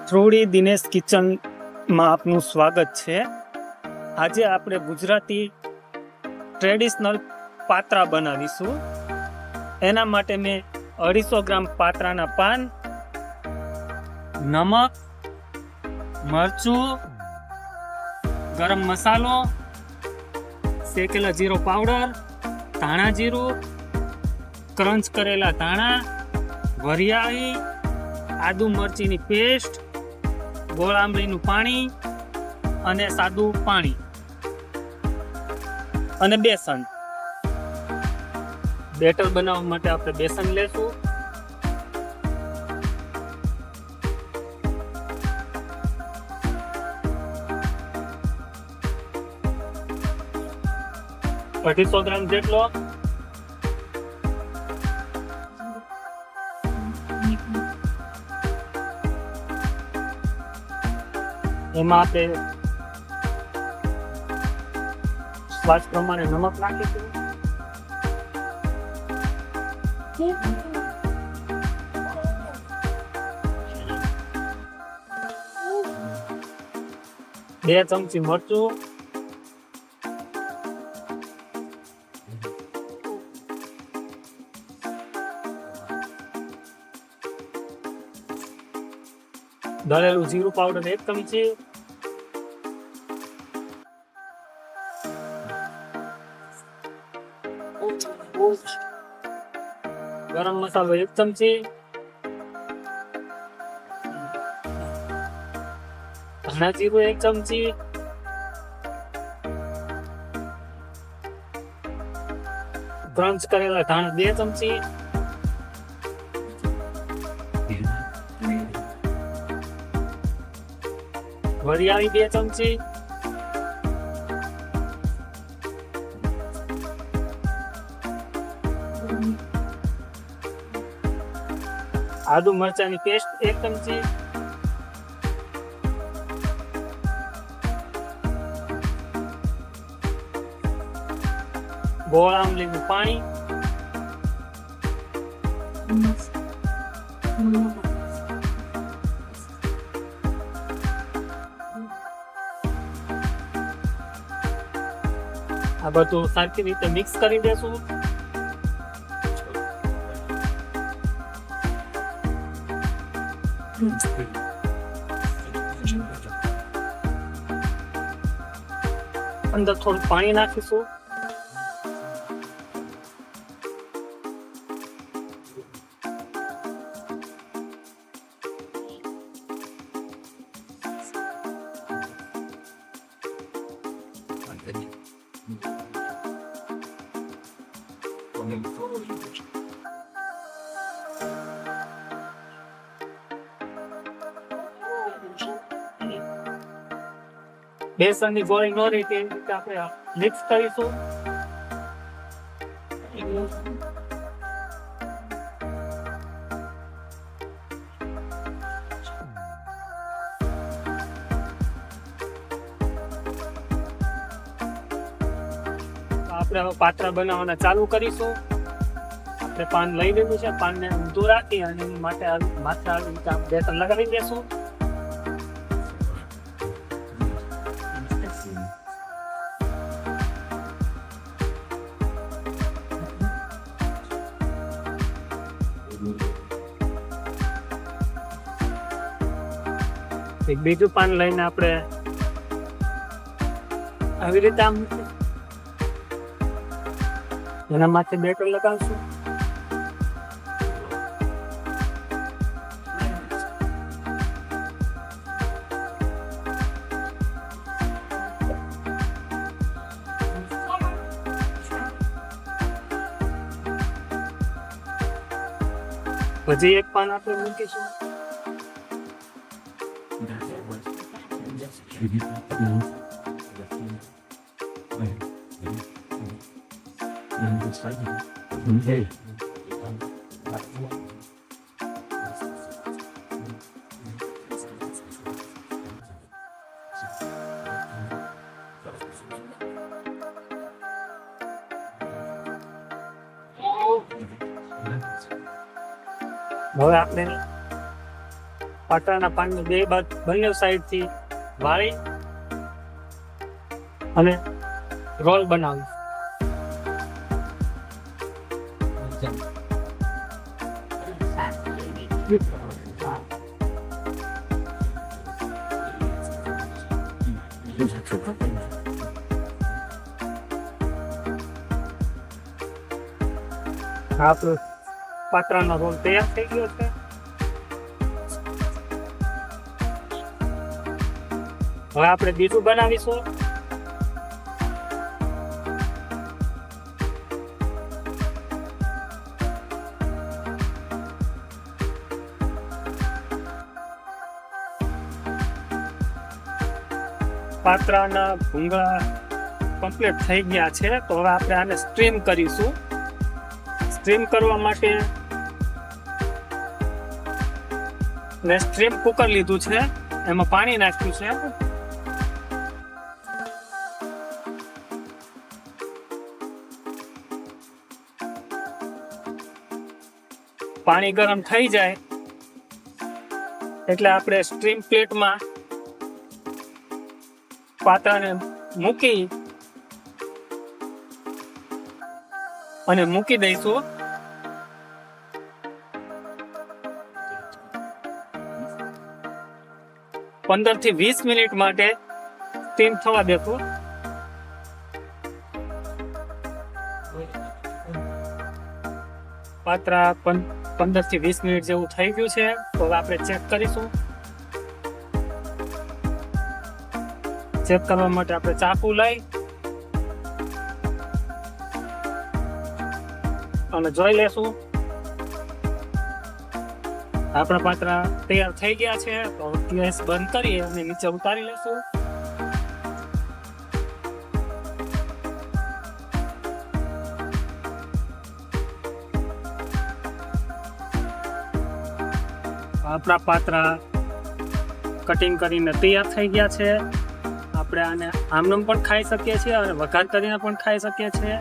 થોડી દિનેશ કિચનમાં આપનું સ્વાગત છે. આજે આપણે ગુજરાતી ટ્રેડિશનલ પાત્રા બનાવીશું. એના માટે મેં 250 ગ્રામ પાત્રાના પાન, નમક, મરચું, ગરમ મસાલો, શેકેલા જીરો પાવડર, ધાણા જીરું, ક્રંચ કરેલા ધાણા, વરિયાળી, આદુ મરચીની પેસ્ટ, ગોળ આંબલીનું પાણી અને સાદું પાણી અને બેસન. બેટર બનાવવા માટે આપણે બેસન લેશું. અઢીસો ગ્રામ જેટલો. એમાં આપણે સ્વાદ પ્રમાણે નમક નાખીશું. બે ચમચી મરચું, દળેલું જીરું પાવડર 1 ચમચી, ગરમ મસાલો 1 ચમચી, ધાણા જીરું 1 ચમચી, ક્રંચ કરેલા ધાણા 2 ચમચી, વરિયાળી 2 ચમચી, આદુ મરચાની પેસ્ટ 1 ચમચી, ગોળ આંબલીનું પાણી, આ બધું સરખી રીતે મિક્સ કરી દેશું. અંદર થોડું પાણી નાખીશું. બેસનની ગોળી ન રહે તે રીતે આપણે મિક્સ કરીશું. આપણે હવે પાત્રા બનાવવાના ચાલુ કરીશું. આપણે પાન લઈ લીધું છે. પાનને ઊંધું રાખી અને એની માટે માથે આવી રીતે બેસન લગાવી દેશું. એક બીજું પાન લઈને આપણે આવી રીતે આમ એના માથે બેટર લગાવશું. હજી એક પાન આપણે મૂકીશું. હવે આપણે પાત્રાના પાનને બંને સાઈડથી વાળી અને રોલ બનાવી. આપણો પાત્રાનો રોલ તૈયાર થઈ ગયો છે. હવે આપણે બીજું બનાવીશું. પાત્રાના ભૂંગળા કમ્પ્લીટ થઈ ગયા છે, તો હવે આપણે આને સ્ટ્રીમ કરીશું. સ્ટ્રીમ કરવા માટે મેં સ્ટ્રીમ કુકર લીધું છે, એમાં પાણી નાખ્યું છે. પાણી ગરમ થઈ જાય એટલે આપણે સ્ટ્રીમ પ્લેટમાં પાત્રાને મૂકી દઈશું. પંદર થી 20 મિનિટ માટે સ્ટીમ થવા દેશું. પાત્રા 15 થી 20 મિનિટ જેવું થઈ ગયું છે, તો આપણે ચેક કરીશું. ચેક કરવા માટે આપણે ચાકુ લઈ અને જોઈ લેશું. આપણા પાત્રા તૈયાર થઈ ગયા છે, તો ગેસ બંધ કરી અને નીચે ઉતારી લેશું. આપણા પાત્રા કટિંગ કરીને તૈયાર થઈ ગયા છે. આપણે આને આમનામ પણ ખાઈ શકીએ છીએ અને વઘાર કરીને પણ ખાઈ શકીએ છીએ.